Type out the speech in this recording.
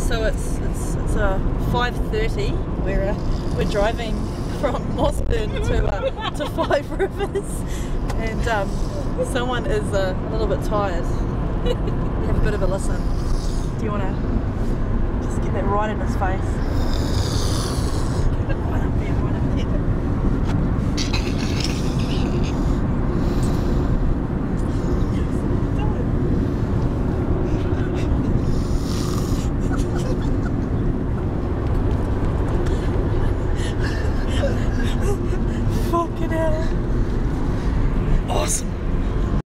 So it's 5:30. We're driving from Mossburn to Five Rivers, and someone is a little bit tired. Have a bit of a listen. Do you want to just get that right in his face? Get it right in